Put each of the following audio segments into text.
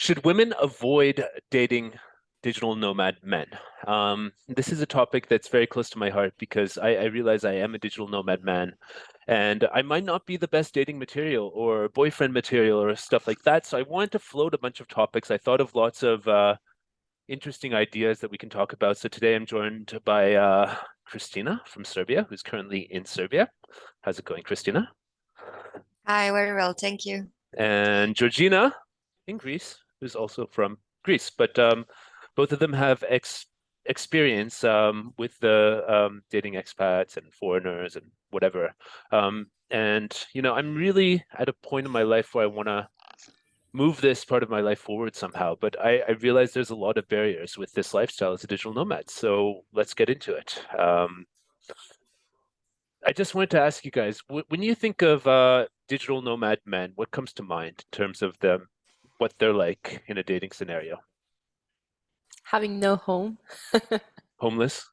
Should women avoid dating digital nomad men? This is a topic that's very close to my heart because I realize I am a digital nomad man and I might not be the best dating material or boyfriend material or stuff like that. So I wanted to float a bunch of topics. I thought of lots of interesting ideas that we can talk about. So today I'm joined by Kristina from Serbia, who's currently in Serbia. How's it going, Kristina? Hi, very well, thank you. And Georgina in Greece, who's also from Greece. But both of them have experience with the dating expats and foreigners and whatever. And I'm really at a point in my life where I want to move this part of my life forward somehow. But I realize there's a lot of barriers with this lifestyle as a digital nomad. So let's get into it. I just wanted to ask you guys, when you think of digital nomad men, what comes to mind in terms of what they're like in a dating scenario? Having no home. Homeless?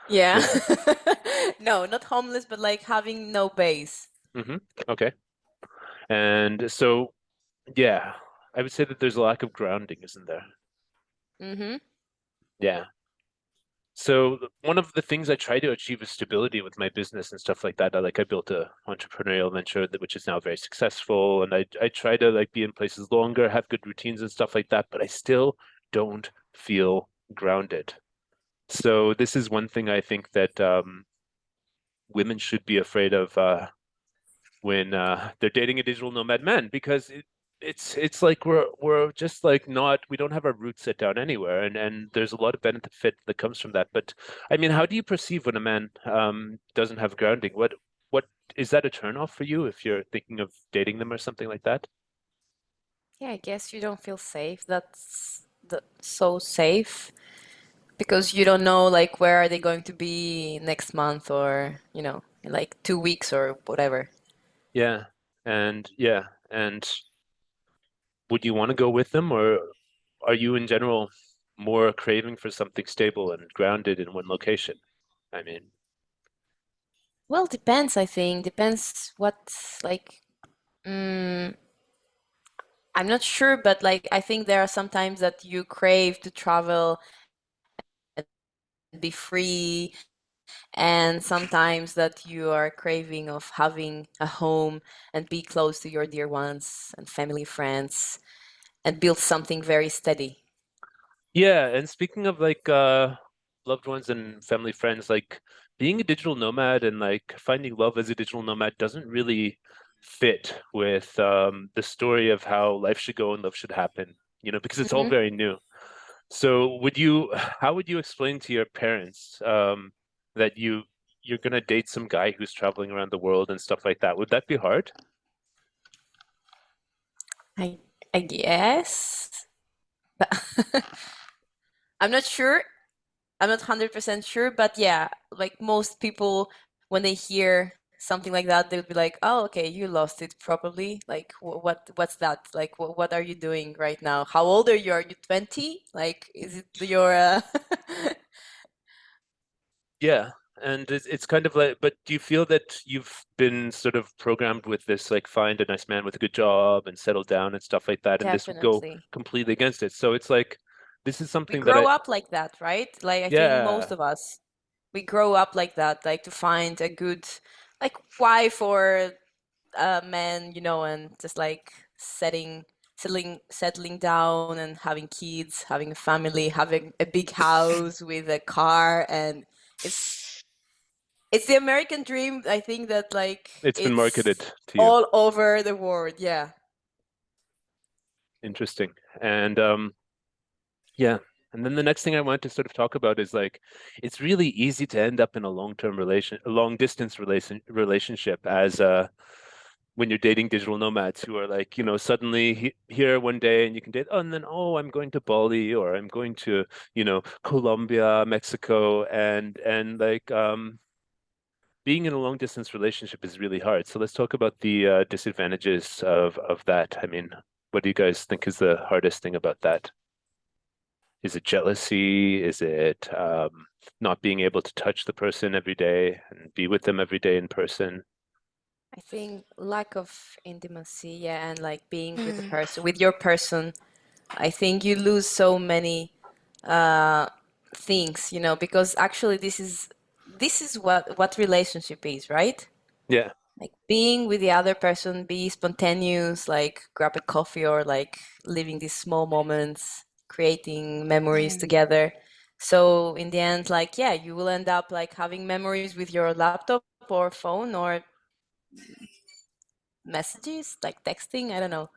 Yeah. Yeah. No, not homeless, but like having no base. Okay. And so, yeah, I would say that there's a lack of grounding, isn't there? Mm-hmm. Yeah. So one of the things I try to achieve is stability with my business and stuff like that. I built a entrepreneurial venture which is now very successful, and I try to like be in places longer, have good routines and stuff like that, but I still don't feel grounded. So this is one thing I think that women should be afraid of when they're dating a digital nomad man, because it's like we're just like not, we don't have our roots set down anywhere, and there's a lot of benefit that comes from that. But I mean, how do you perceive when a man doesn't have grounding? What is that a turnoff for you if you're thinking of dating them or something like that? Yeah, I guess you don't feel safe. That's so safe because you don't know like where are they going to be next month or, in like 2 weeks or whatever. Yeah, and would you want to go with them, or are you in general more craving for something stable and grounded in one location? I mean, Well, depends, I think. Depends what like mm, I'm not sure, but like I think there are some times that you crave to travel and be free, and sometimes that you are craving of having a home and be close to your dear ones and family, friends, and build something very steady. yeah, and speaking of like loved ones and family friends, like being a digital nomad and like finding love as a digital nomad doesn't really fit with the story of how life should go and love should happen, because it's all Hmm. very new. So how would you explain to your parents that you're gonna date some guy who's traveling around the world and stuff like that? Would that be hard? I I guess. But I'm not sure. I'm not 100% sure, but yeah, like most people, when they hear something like that, they'll be like, "Oh, okay, you lost it probably. Like, what's that? Like, what are you doing right now? How old are you? Are you 20? Like, is it your Yeah, and it's kind of like, but do you feel that you've been sort of programmed with this, like find a nice man with a good job and settle down and stuff like that, and this would go Definitely. completely against it? So it's like, this is We something that grow up like that, right? Like, I think most yeah, of us, we grow up like that, like to find a good, like, wife or a man, and just like settling down and having kids, having a family, having a big house with a car, and it's it's the American dream. I think that like it's been it's marketed to you. all over the world. Yeah, Interesting. And yeah. And then the next thing I want to sort of talk about is like, it's really easy to end up in a long distance relationship as when you're dating digital nomads who are like, suddenly here one day and you can date, oh, and then, oh, I'm going to Bali or I'm going to, Colombia, Mexico, and like being in a long distance relationship is really hard. So let's talk about the disadvantages of that. I mean, what do you guys think is the hardest thing about that? Is it jealousy? Is it not being able to touch the person every day and be with them every day in person? I think lack of intimacy. Yeah, and like being with the person, with your person. I think you lose so many uh, things, you know, because actually this is what relationship is, right? Yeah. Like being with the other person, be spontaneous, like grab a coffee or like living these small moments, creating memories Mm. together. So in the end, like, yeah, you will end up like having memories with your laptop or phone or messages, like texting, I don't know.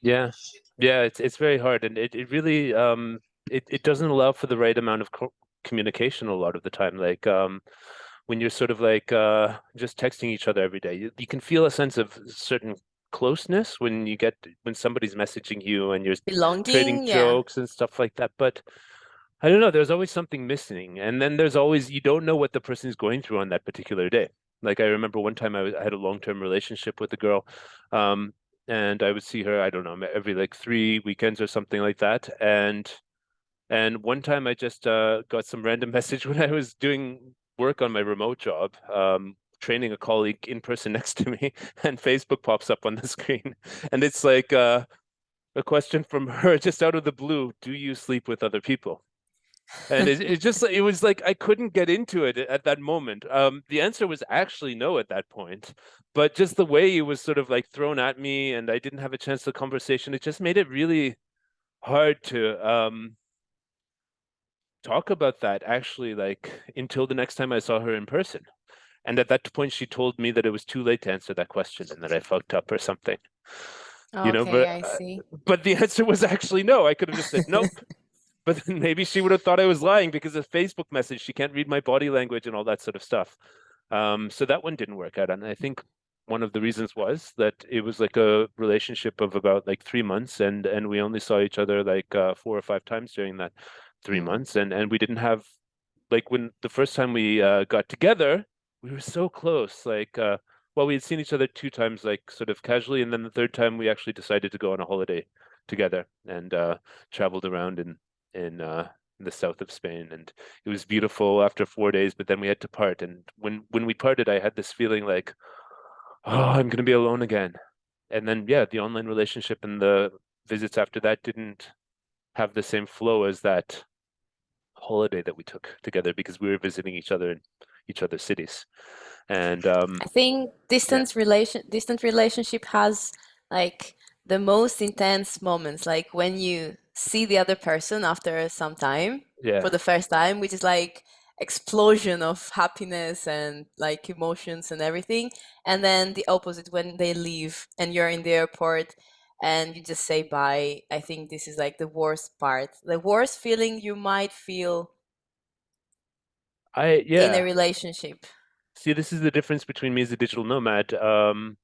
Yeah. Yeah, it's very hard, and it really it doesn't allow for the right amount of communication a lot of the time. Like when you're sort of like just texting each other every day, you can feel a sense of certain closeness when somebody's messaging you and you're trading Belonging, yeah. jokes and stuff like that. But I don't know, there's always something missing. And then there's always, you don't know what the person is going through on that particular day. Like I remember one time I had a long-term relationship with a girl, um, and I would see her, I don't know, every like 3 weekends or something like that. And one time I just got some random message when I was doing work on my remote job, training a colleague in person next to me, and Facebook pops up on the screen. And it's like a question from her just out of the blue, do you sleep with other people? And it was like I couldn't get into it at that moment. The answer was actually no at that point, but just the way it was sort of like thrown at me, and I didn't have a chance to conversation. It just made it really hard to talk about that actually, like until the next time I saw her in person. And at that point, she told me that it was too late to answer that question and that I fucked up or something. You know, Okay, I see. but the answer was actually no. I could have just said nope. But then maybe she would have thought I was lying because of Facebook message. She can't read my body language and all that sort of stuff. So that one didn't work out. And I think one of the reasons was that it was like a relationship of about like 3 months, and we only saw each other like 4 or 5 times during that three Mm. months. And we didn't have, like, when the first time we got together, we were so close. Like well, we had seen each other 2 times, like sort of casually, and then the third time we actually decided to go on a holiday together and traveled around in the south of Spain, and it was beautiful after 4 days. But then we had to part, and when we parted, I had this feeling like, oh, I'm gonna be alone again. And then yeah, the online relationship and the visits after that didn't have the same flow as that holiday that we took together because we were visiting each other in each other's cities. And I think yeah, distant relationship has like the most intense moments, like when you see the other person after some time for yeah. the first time, which is like explosion of happiness and like emotions and everything. And then the opposite when they leave and you're in the airport and you just say bye. I think this is like the worst part, the worst feeling you might feel in a Yeah. relationship. See, this is the difference between me as a digital nomad. I'm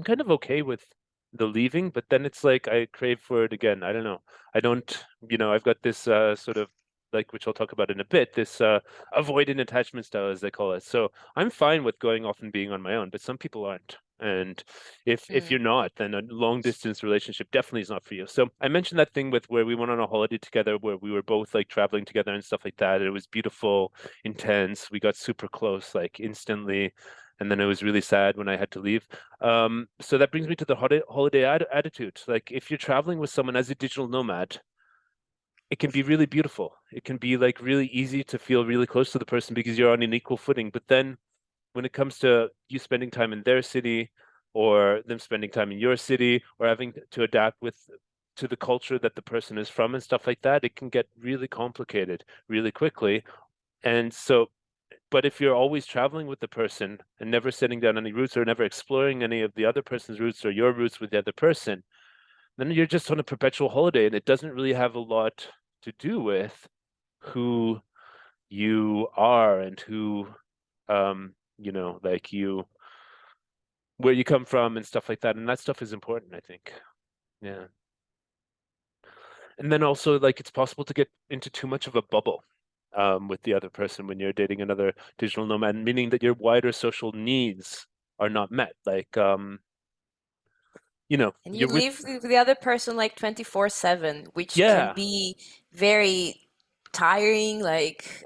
kind of okay with the leaving, but then it's like I crave for it again. I don't know. I don't, I've got this sort of, like, which I'll talk about in a bit, this avoidant attachment style, as they call it. So I'm fine with going off and being on my own, but some people aren't. And if Mm. you're not, then a long distance relationship definitely is not for you. So I mentioned that thing with where we went on a holiday together, where we were both like traveling together and stuff like that. It was beautiful, intense. We got super close, like instantly. And then it was really sad when I had to leave. So that brings me to the holiday attitude. Like if you're traveling with someone as a digital nomad, it can be really beautiful. It can be like really easy to feel really close to the person because you're on an equal footing. But then when it comes to you spending time in their city or them spending time in your city or having to adapt to the culture that the person is from and stuff like that, it can get really complicated really quickly. And so, but if you're always traveling with the person and never setting down any routes or never exploring any of the other person's routes or your routes with the other person, then you're just on a perpetual holiday, and it doesn't really have a lot to do with who you are and who, like where you come from and stuff like that. And that stuff is important, I think. Yeah. And then also, like, it's possible to get into too much of a bubble with the other person when you're dating another digital nomad, meaning that your wider social needs are not met. Like, And you you're with, live with the other person like 24/7, which can yeah, be very tiring. Like,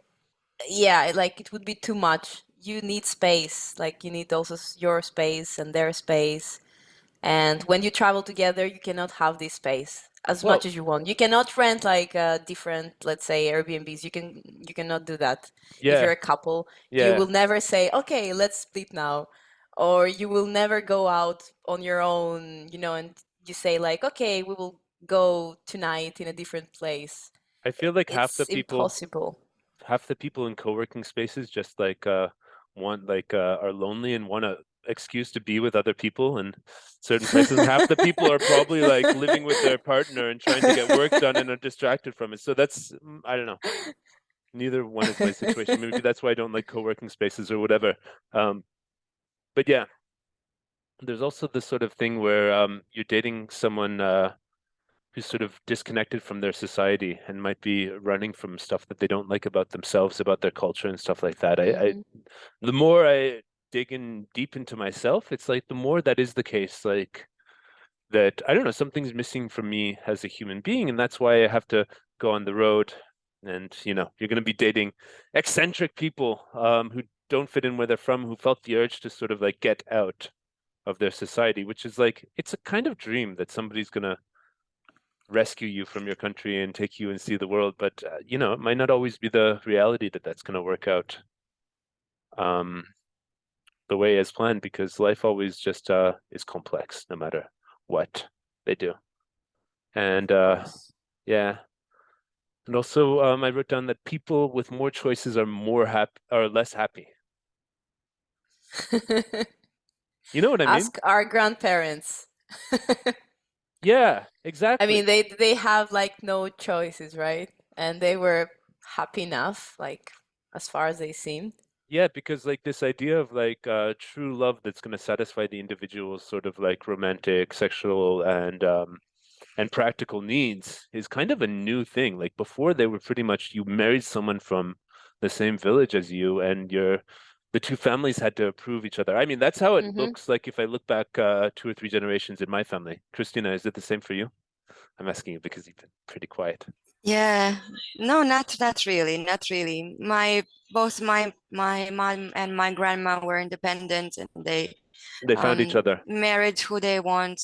yeah, like it would be too much. You need space. Like, you need also your space and their space. And when you travel together, you cannot have this space as Well, much as you want. You cannot rent like different, let's say, Airbnbs. You cannot do that. If you're yeah, a couple, you yeah. will never say, okay, let's split now. Or you will never go out on your own, you know, and you say like, okay, we will go tonight in a different place. I feel like It's impossible. half the people in co-working spaces just like are lonely and want a excuse to be with other people in certain places, and half the people are probably like living with their partner and trying to get work done and are distracted from it. So that's I don't know. Neither one is my situation. Maybe that's why I don't like co-working spaces or whatever. But yeah, there's also this sort of thing where you're dating someone who's sort of disconnected from their society and might be running from stuff that they don't like about themselves, about their culture and stuff like that. The more I dig in deep into myself, it's like the more that is the case, like that, I don't know, something's missing from me as a human being. And that's why I have to go on the road. And, you know, you're going to be dating eccentric people who don't fit in where they're from, who felt the urge to sort of like get out of their society, which is like, it's a kind of dream that somebody's going to rescue you from your country and take you and see the world. But, you know, it might not always be the reality that that's going to work out the way as planned, because life always just is complex no matter what they do. And yeah. And also, I wrote down that people with more choices are less happy. You know what I mean? Ask our grandparents. Yeah, I exactly. mean, they have like no choices, right? And they were happy enough, like as far as they seemed. Yeah, because like this idea of like true love that's going to satisfy the individual's sort of like romantic, sexual, and practical needs is kind of a new thing. Like before, they were pretty much you married someone from the same village as you, and the two families had to approve each other. I mean, that's how it looks like if I look back 2 or 3 generations in my family. Kristina, is it the same for you? I'm asking you because you've been pretty quiet. Yeah, no, not really, not really. Both my mom and my grandma were independent, and They found each other. married who they want.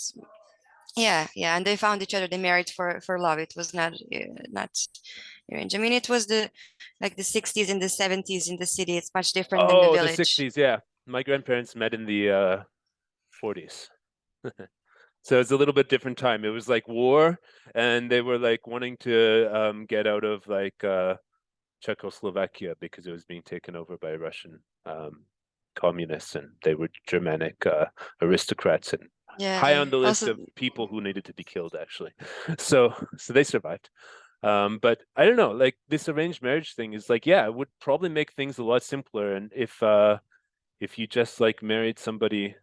Yeah, yeah, and they found each other. They married for love. It was not arranged. I mean, it was the 60s and the 70s in the city. It's much different than the Oh, the village. 60s, yeah. My grandparents met in the 40s. So it's a little bit different time. It was like war, and they were like wanting to get out of like Czechoslovakia because it was being taken over by Russian communists, and they were Germanic aristocrats and high Yeah. on the list Also, of people who needed to be killed, actually. So they survived. But I don't know, like this arranged marriage thing is like, yeah, it would probably make things a lot simpler. And if you just like married somebody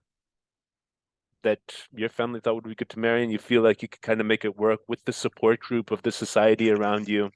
that your family thought would be good to marry, and you feel like you could kind of make it work with the support group of the society around you,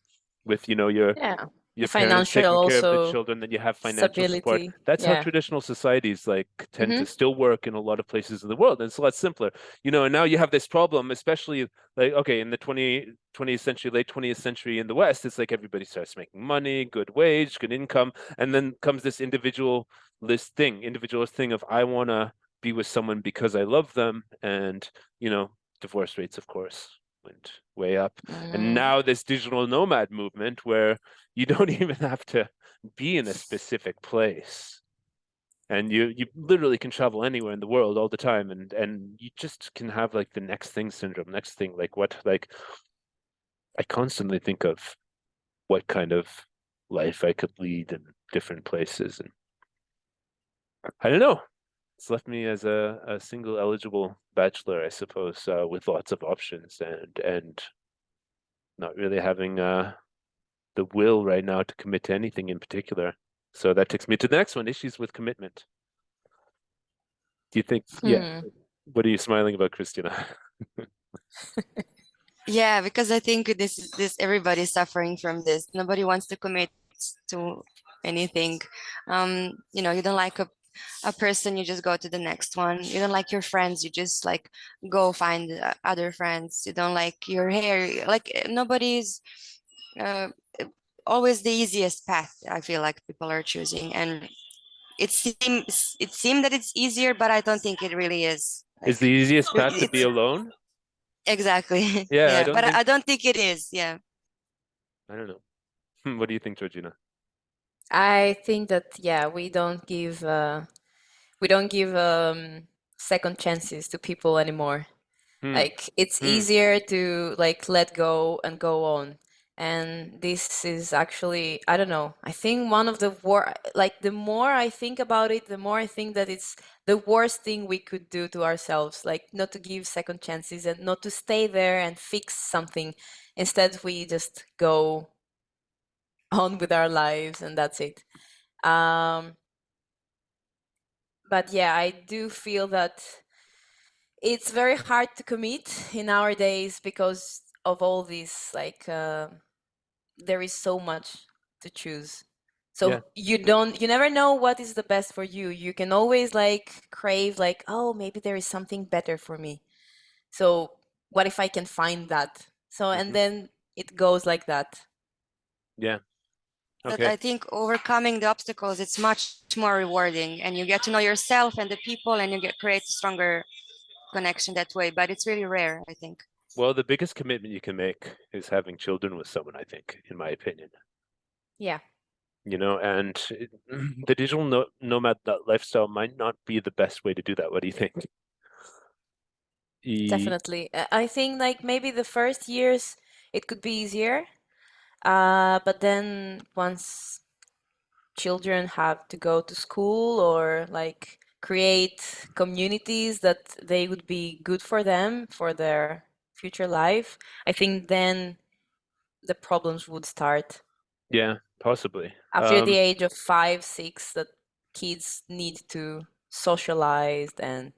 with, you know, your The parents financial taking care of the also children, then you have financial support. stability. That's how Yeah. traditional societies like tend to still work in a lot of places in the world. And it's a lot simpler, you know, and now you have this problem, especially like, okay, in the 20th century, late 20th century in the West, it's like everybody starts making money, good wage, good income. And then comes this individualist thing of I want to be with someone because I love them. And, you know, divorce rates, of course, went way up. And now this digital nomad movement where you don't even have to be in a specific place. And you literally can travel anywhere in the world all the time, and you just can have like the next thing syndrome, next thing, like I constantly think of what kind of life I could lead in different places. And I don't know. It's left me as a single eligible bachelor, I suppose, with lots of options and not really having the will right now to commit to anything in particular. So that takes me to the next one, issues with commitment. Do you think, yeah, what are you smiling about, Kristina? yeah, because I think this everybody's suffering from this. Nobody wants to commit to anything. You know, you don't like a person, you just go to the next one. You don't like your friends, you just like go find other friends. You don't like your hair, like nobody's always the easiest path. I feel like people are choosing, and it seems that it's easier, but I don't think it really is. Is Like, the easiest path to be it's alone? exactly. Yeah, I Yeah, don't but think, I don't think it is. Yeah. I don't know. What do you think, Georgina? I think that yeah, we don't give second chances to people anymore. Hmm. Like it's Hmm. easier to like let go and go on. And this is actually, I don't know, I think one of the like the more I think about it, the more I think that it's the worst thing we could do to ourselves, like not to give second chances and not to stay there and fix something. Instead, we just go on with our lives and that's it. But yeah, I do feel that it's very hard to commit in our days because of all this, like there is so much to choose. Yeah. So you never know what is the best for you. You can always like crave like, oh, maybe there is something better for me. So what if I can find that? So and Hmm. then it goes like that. Yeah. But Okay. I think overcoming the obstacles, it's much more rewarding, and you get to know yourself and the people, and you get create a stronger connection that way. But it's really rare, I think. Well, the biggest commitment you can make is having children with someone, I think, in my opinion. Yeah, You know, and the digital nomad lifestyle might not be the best way to do that. What do you think? definitely. I think like maybe the first years it could be easier. But then once children have to go to school or like create communities that they would be good for them for their future life, I think then the problems would start Yeah, possibly. after the age of 5, 6, that kids need to socialize and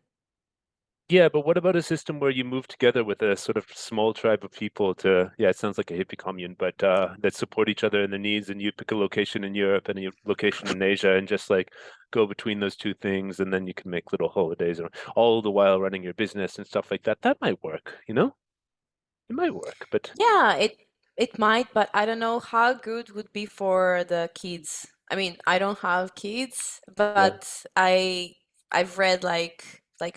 Yeah, but what about a system where you move together with a sort of small tribe of people to, yeah, it sounds like a hippie commune, but that support each other in their needs, and you pick a location in Europe and a location in Asia and just like go between those two things, and then you can make little holidays, or all the while running your business and stuff like that. That might work, you know? It might work, but yeah, it might, but I don't know how good would be for the kids. I mean, I don't have kids, yeah. but I've read like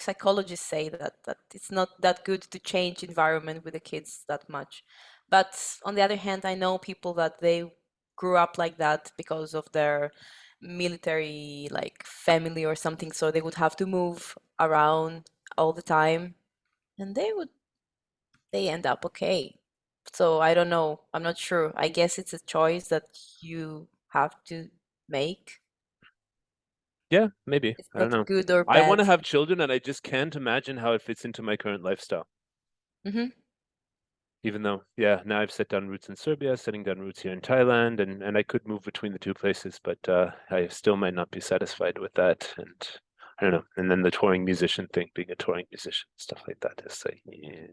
psychologists say that it's not that good to change environment with the kids that much. But on the other hand, I know people that they grew up like that because of their military like family or something, so they would have to move around all the time, and they end up okay. So I don't know. I'm not sure. I guess it's a choice that you have to make. Yeah, maybe. It's I don't not know. good or I want to bad. have children, and I just can't imagine how it fits into my current lifestyle. Hmm. Even though, yeah, now I've set down roots in Serbia, setting down roots here in Thailand, and I could move between the two places, but I still might not be satisfied with that. And I don't know. And then the touring musician thing, being a touring musician, stuff like that is like, yeah.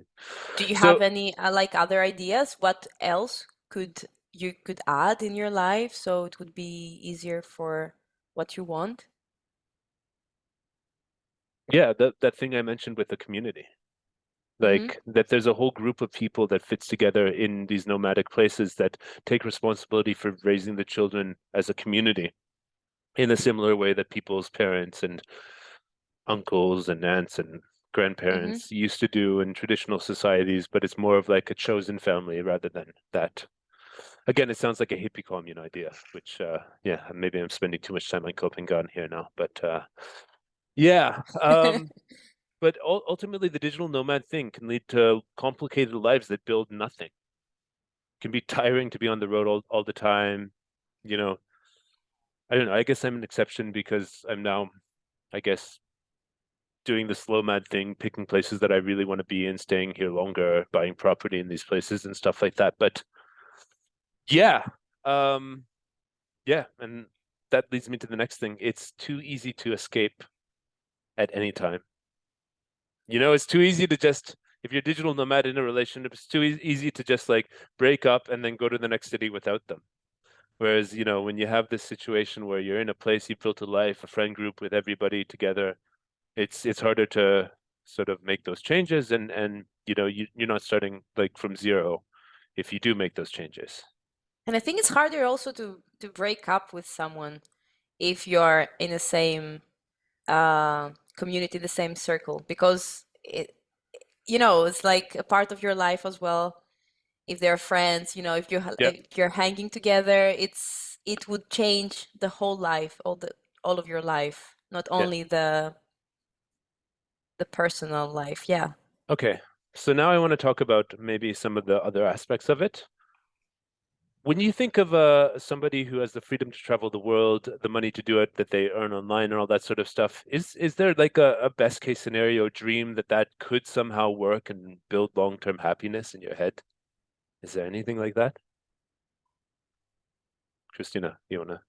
Do you So have any like other ideas? What else could you could add in your life so it would be easier for what you want? yeah, that thing I mentioned with the community. Hmm. Like that there's a whole group of people that fits together in these nomadic places that take responsibility for raising the children as a community in a similar way that people's parents and uncles and aunts and Hmm. grandparents used to do in traditional societies, but it's more of like a chosen family rather than that. Again, it sounds like a hippie commune idea, which yeah, maybe I'm spending too much time on Copenhagen here now, but yeah. But ultimately the digital nomad thing can lead to complicated lives that build nothing. It can be tiring to be on the road all the time, you know. I don't know. I guess I'm an exception because I'm now, I guess, doing the slow mad thing, picking places that I really want to be in, staying here longer, buying property in these places and stuff like that. But yeah, um, yeah, and that leads me to the next thing. It's too easy to escape at any time. You know, it's too easy to just, if you're a digital nomad in a relationship, it's too easy to just like break up and then go to the next city without them. Whereas, you know, when you have this situation where you're in a place, you've built a life, a friend group with everybody together, it's harder to sort of make those changes, and you know, you're not starting like from zero if you do make those changes. And I think it's harder also to break up with someone if you're in the same community, the same circle, because it, you know, it's like a part of your life as well. If they're friends, you know, if Yeah, if you're hanging together, it would change the whole life, all of your life, not yeah. only the personal life. Yeah. Okay. So now I want to talk about maybe some of the other aspects of it. When you think of somebody who has the freedom to travel the world, the money to do it, that they earn online and all that sort of stuff, is there like a best case scenario dream that could somehow work and build long-term happiness in your head? Is there anything like that? Kristina, you want to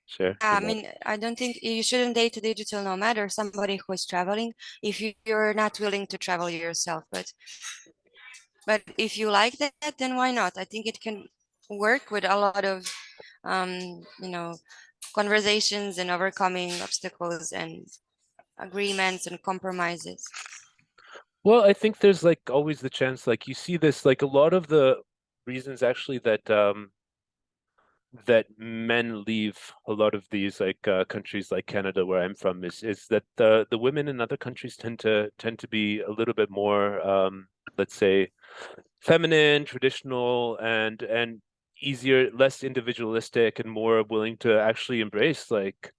share? I mean, I don't think you shouldn't date a digital nomad or somebody who is traveling if you're not willing to travel yourself. But if you like that, then why not? I think it can work with a lot of, you know, conversations and overcoming obstacles and agreements and compromises. Well, I think there's like always the chance, like you see this, like a lot of the reasons actually that men leave a lot of these like countries like Canada, where I'm from, is that the women in other countries tend to be a little bit more let's say feminine, traditional, and easier, less individualistic, and more willing to actually embrace like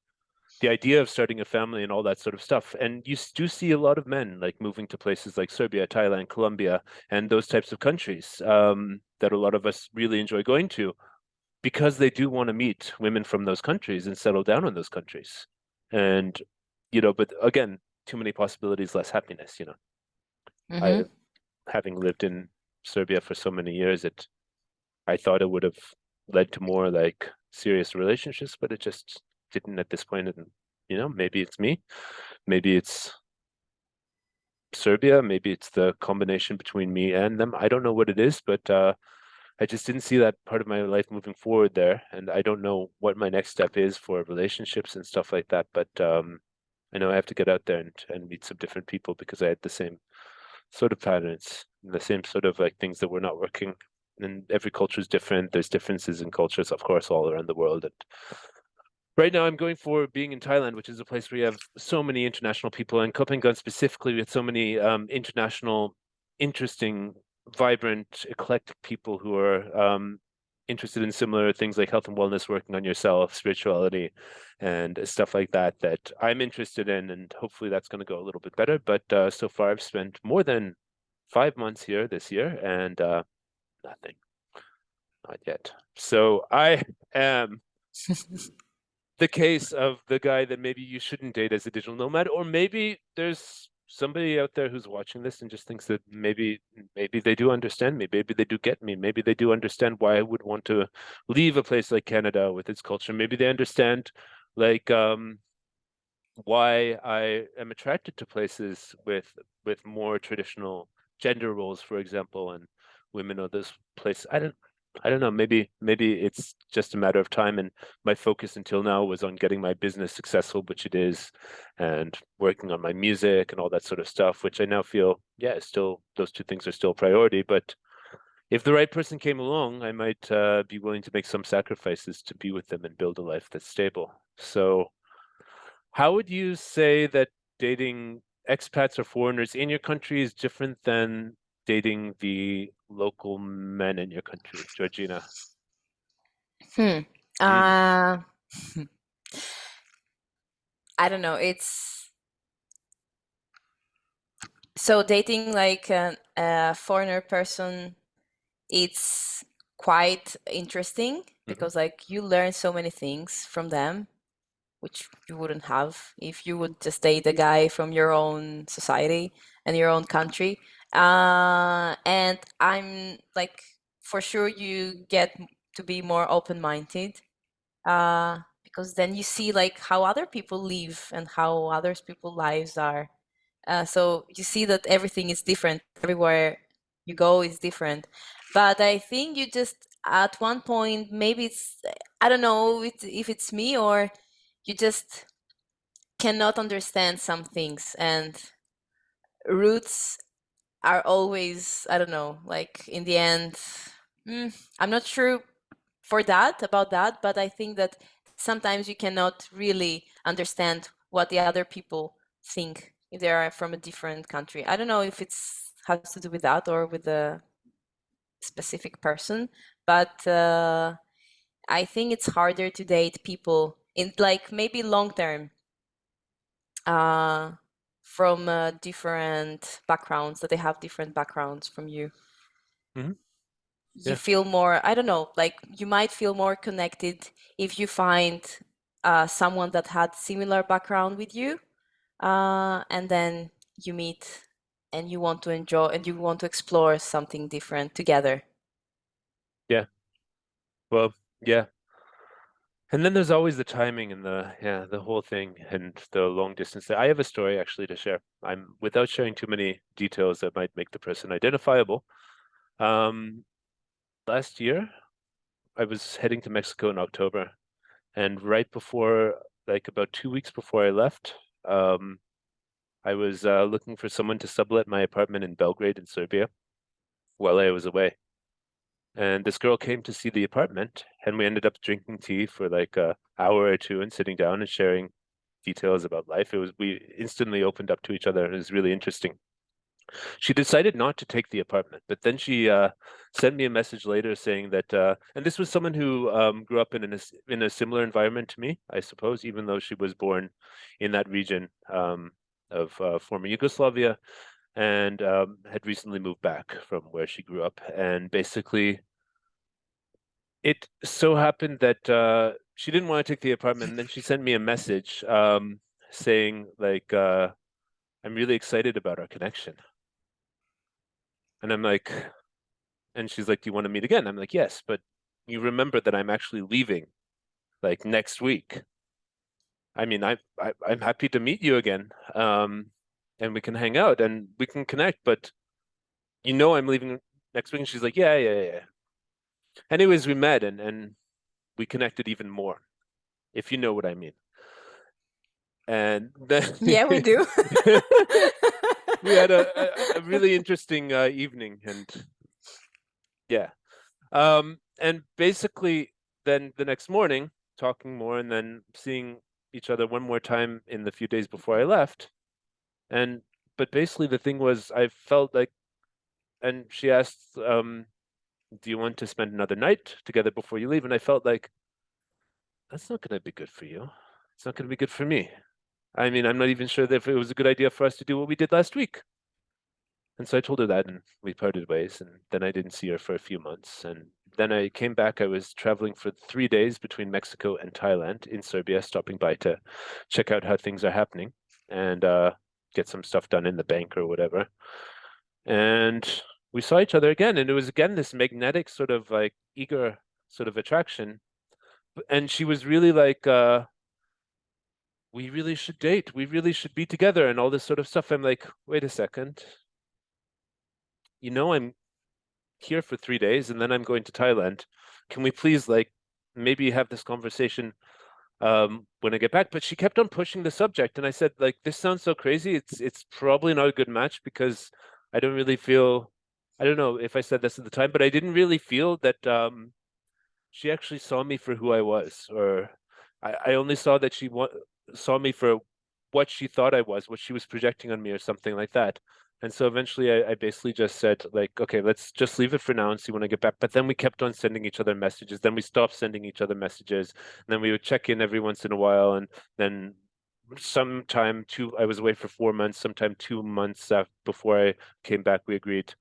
the idea of starting a family and all that sort of stuff. And you do see a lot of men like moving to places like Serbia, Thailand, Colombia, and those types of countries that a lot of us really enjoy going to, because they do want to meet women from those countries and settle down in those countries. And, you know, but again, too many possibilities, less happiness, you know. I, having lived in Serbia for so many years, I thought it would have led to more like serious relationships, but it just didn't at this point. And, you know, maybe it's me, maybe it's Serbia, maybe it's the combination between me and them. I don't know what it is, but I just didn't see that part of my life moving forward there. And I don't know what my next step is for relationships and stuff like that. But I know I have to get out there and meet some different people, because I had the same sort of patterns, the same sort of like things that were not working. And every culture is different. There's differences in cultures, of course, all around the world. And right now I'm going for being in Thailand, which is a place where you have so many international people, and Copenhagen specifically with so many international, interesting, vibrant, eclectic people who are interested in similar things like health and wellness, working on yourself, spirituality, and stuff like that, that I'm interested in. And hopefully that's going to go a little bit better. But so far I've spent more than 5 months here this year, and nothing, not yet. So I am the case of the guy that maybe you shouldn't date as a digital nomad, or maybe there's somebody out there who's watching this and just thinks that maybe they do understand me, maybe they do get me, maybe they do understand why I would want to leave a place like Canada with its culture. Maybe they understand like why I am attracted to places with more traditional gender roles, for example, and women of this place. I don't know, maybe it's just a matter of time, and my focus until now was on getting my business successful, which it is, and working on my music and all that sort of stuff, which I now feel, yeah, still those two things are still a priority. But if the right person came along, I might be willing to make some sacrifices to be with them and build a life that's stable. So how would you say that dating expats or foreigners in your country is different than dating the local men in your country, Georgina? Hmm. Mm. I don't know. It's so dating like a foreigner person, it's quite interesting because like you learn so many things from them, which you wouldn't have if you would just date a guy from your own society and your own country. And I'm like, for sure, you get to be more open-minded, because then you see like how other people live and how other people's lives are. So you see that everything is different. Everywhere you go is different. But I think you just, at one point, maybe it's, I don't know if it's me or you just cannot understand some things, and roots are always, I don't know, like in the end, I'm not sure about that, but I think that sometimes you cannot really understand what the other people think if they are from a different country. I don't know if it's has to do with that or with the specific person, but I think it's harder to date people in like maybe long term from different backgrounds, that they have different backgrounds from you. Mhm. You Yeah. feel more, I don't know, like you might feel more connected if you find someone that had similar background with you, and then you meet and you want to enjoy and you want to explore something different together. Yeah. Well, yeah. And then there's always the timing and the whole thing and the long distance. I have a story actually to share. I'm without sharing too many details that might make the person identifiable. Last year, I was heading to Mexico in October, and right before, like about 2 weeks before I left, I was looking for someone to sublet my apartment in Belgrade in Serbia while I was away. And this girl came to see the apartment, and we ended up drinking tea for like an hour or two and sitting down and sharing details about life. We instantly opened up to each other. It was really interesting. She decided not to take the apartment, but then she sent me a message later saying that, and this was someone who grew up in a similar environment to me, I suppose, even though she was born in that region of former Yugoslavia, and had recently moved back from where she grew up. And basically, it so happened that she didn't want to take the apartment, and then she sent me a message saying like, I'm really excited about our connection. And I'm like, and she's like, do you want to meet again? I'm like, yes, but you remember that I'm actually leaving like next week. I mean, I'm happy to meet you again. And we can hang out and we can connect, but you know I'm leaving next week. And she's like, yeah. Anyways, we met and we connected even more, if you know what I mean. And then Yeah, we do. we had a really interesting evening, and yeah. And basically then the next morning, talking more and then seeing each other one more time in the few days before I left. But basically the thing was, I felt like, and she asked, do you want to spend another night together before you leave? And I felt like, that's not going to be good for you. It's not going to be good for me. I mean, I'm not even sure that if it was a good idea for us to do what we did last week. And so I told her that, and we parted ways. And then I didn't see her for a few months. And then I came back. I was traveling for 3 days between Mexico and Thailand in Serbia, stopping by to check out how things are happening and get some stuff done in the bank or whatever. And we saw each other again. And it was again this magnetic sort of like eager sort of attraction. And she was really like, we really should date. We really should be together and all this sort of stuff. I'm like, wait a second. You know, I'm here for 3 days and then I'm going to Thailand. Can we please like maybe have this conversation when I get back? But she kept on pushing the subject, and I said, like, this sounds so crazy. It's probably not a good match because I don't really feel, I don't know if I said this at the time, but I didn't really feel that she actually saw me for who I was, or I only saw that she saw me for what she thought I was, what she was projecting on me, or something like that. And so eventually I basically just said, like, okay, let's just leave it for now and see when I get back. But then we kept on sending each other messages. Then we stopped sending each other messages. And then we would check in every once in a while. And then I was away for 4 months, sometime 2 months before I came back, we agreed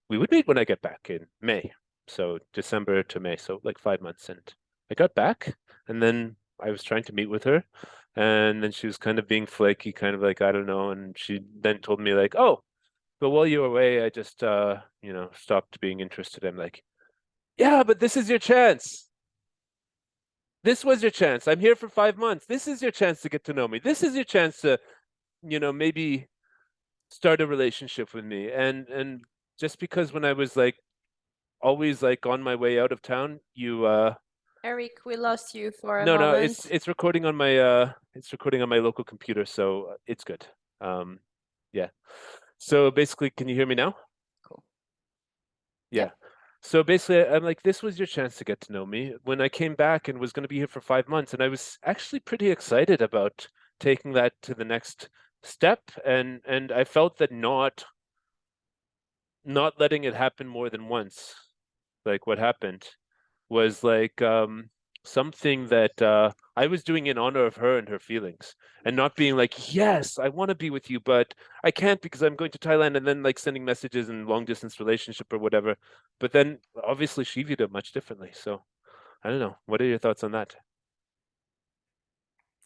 we would meet when I get back in May. So December to May, so like 5 months. And I got back, and then I was trying to meet with her, and then she was kind of being flaky, kind of like, I don't know. And she then told me like, oh, but while you were away, I just stopped being interested. I'm like, yeah, but this is your chance. This was your chance. I'm here for 5 months. This is your chance to get to know me. This is your chance to, maybe start a relationship with me. And just because when I was like always like on my way out of town, Erik, we lost you for a no, moment. it's recording on my local computer, so it's good. Yeah. So basically, can you hear me now? Cool. Yeah. Yep. So basically, I'm like, this was your chance to get to know me. When I came back and was going to be here for 5 months, and I was actually pretty excited about taking that to the next step, and I felt that not letting it happen more than once, like what happened, was like something that I was doing in honor of her and her feelings, and not being like, yes, I want to be with you, but I can't because I'm going to Thailand, and then like sending messages in long distance relationship or whatever. But then obviously she viewed it much differently. So I don't know. What are your thoughts on that?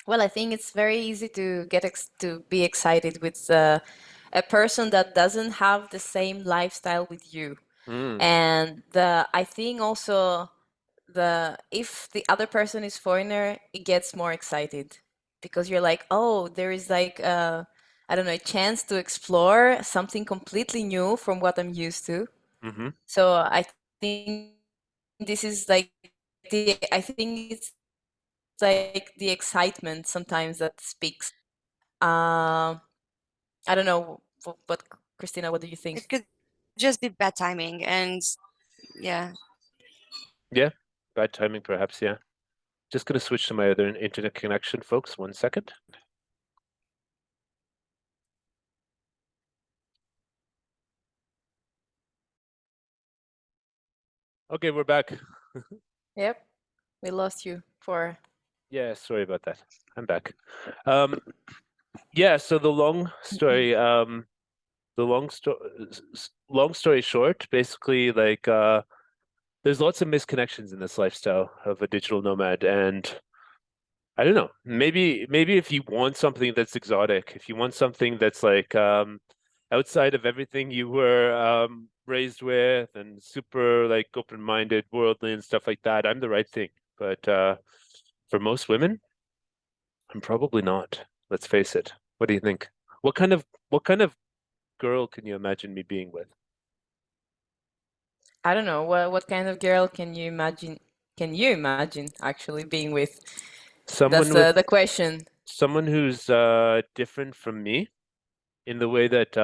Well, I think it's very easy to to be excited with a person that doesn't have the same lifestyle with you. Mm, And I think also if the other person is foreigner, it gets more excited because you're like, oh, there is like I don't know, a chance to explore something completely new from what I'm used to. hmm So I think this is like I think it's like the excitement sometimes that speaks. I don't know what Christina, what do you think? It could just be bad timing, and yeah. Yeah, bad timing perhaps. Yeah. Just gonna switch to my other internet connection, folks. 1 second. Okay, we're back. Yep, we lost you for. Yeah, sorry about that. I'm back. Yeah, so the long story, long story short, basically, like there's lots of misconnections in this lifestyle of a digital nomad, and I don't know, maybe if you want something that's exotic, if you want something that's like outside of everything you were raised with and super like open-minded, worldly and stuff like that, I'm the right thing. But for most women, I'm probably not. Let's face it. What do you think? What kind of girl can you imagine me being with? I don't know what kind of girl can you imagine? Can you imagine actually being with? That's Someone with the question. someone who's different from me in the way that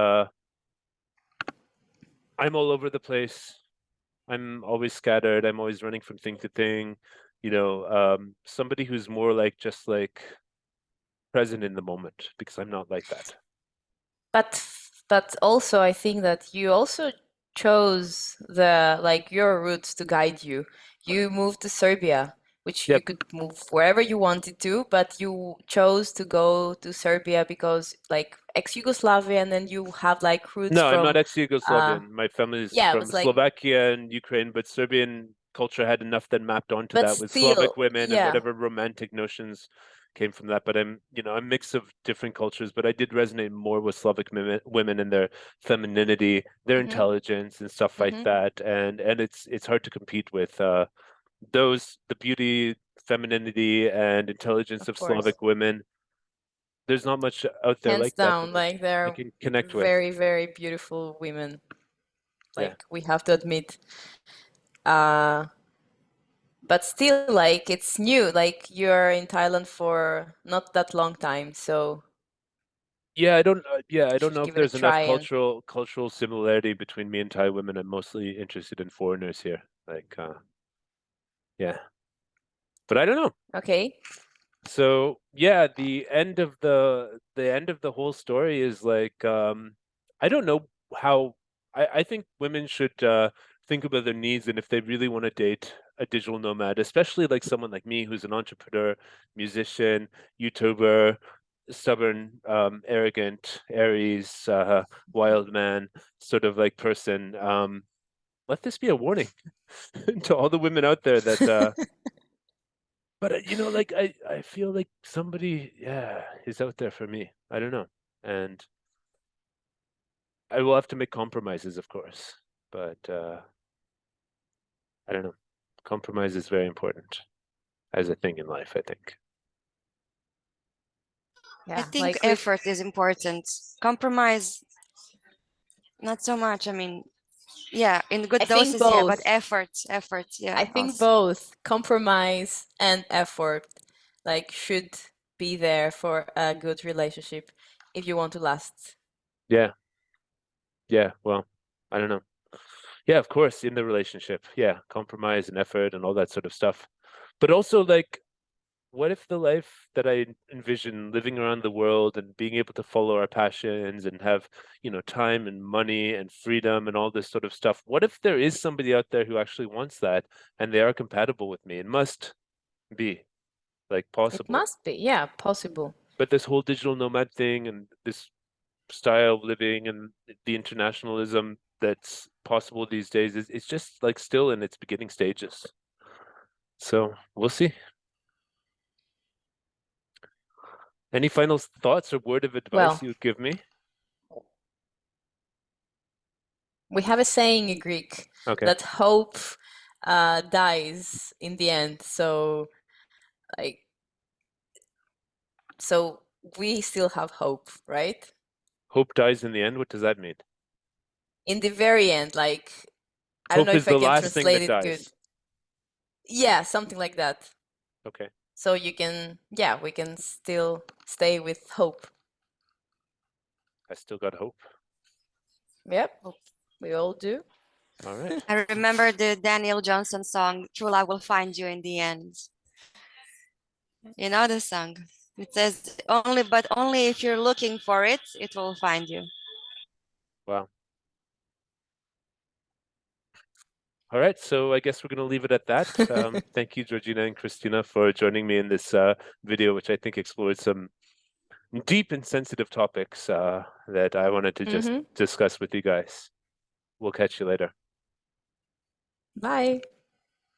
I'm all over the place. I'm always scattered. I'm always running from thing to thing. You know, somebody who's more like just like present in the moment, because I'm not like that. But also I think that you also chose your routes to guide you. You moved to Serbia, which you Yep. could move wherever you wanted to, but you chose to go to Serbia because like ex-Yugoslavia, and then you have like roots No, I'm not from uh ex-Yugoslavian. My family is yeah, it from was like, Slovakia and Ukraine, but Serbian culture had enough that mapped onto but that with Slavic still, women and yeah, whatever romantic notions came from that. But I'm, a mix of different cultures, but I did resonate more with Slavic women and their femininity, their hmm intelligence and stuff like hmm that. And it's hard to compete with the beauty, femininity, and intelligence of of course. Slavic women. There's not much out there Hands like that for down, me. like I they're can connect with. very, very beautiful women. Yeah. Like we have to admit. Uh, but still, like it's new. Like you're in Thailand for not that long time, so Yeah, I you don't should know if give it a there's enough try. And cultural similarity between me and Thai women. I'm mostly interested in foreigners here. Like yeah. But I don't know. okay, So yeah, the end of the whole story is like I don't know how I think women should think about their needs, and if they really want to date a digital nomad, especially like someone like me who's an entrepreneur, musician, YouTuber, stubborn, arrogant, Aries, wild man sort of like person. Let this be a warning to all the women out there that but like I feel like somebody, yeah, is out there for me. I don't know. And I will have to make compromises, of course. But I don't know. Compromise is very important as a thing in life, I think. I yeah, think like with effort is important. Compromise, not so much. I mean, yeah, in I good think doses, yeah, but both. effort, I yeah, think also. both compromise and effort like should be there for a good relationship if you want to last. Yeah. Yeah. Well, I don't know. Yeah, of course, in the relationship. Yeah, compromise and effort and all that sort of stuff. But also like what if the life that I envision, living around the world and being able to follow our passions and have, you know, time and money and freedom and all this sort of stuff, what if there is somebody out there who actually wants that and they are compatible with me? It must be like It possible. must be, yeah, possible. But this whole digital nomad thing and this style of living and the internationalism that's possible these days is it's just like still in its beginning stages. So we'll see. Any final thoughts or word of advice Well, you would give me? we have a saying in Greek Okay. that hope dies in the end. So, like, so we still have hope, right? Hope dies in the end. What does that mean? In the very end, like, I don't know Hope is if I the can last thing translate that it good. dies. Yeah, something like that. Okay. So you can, yeah, we can still stay with hope. I still got hope. Yep, we all do. All right. I remember the Daniel Johnson song, True Love Will Find You in the End. You know the song? It says, but only if you're looking for it, it will find you. Wow. All right. So I guess we're going to leave it at that. Thank you, Georgina and Kristina, for joining me in this video, which I think explored some deep and sensitive topics that I wanted to just discuss with you guys. We'll catch you later. Bye.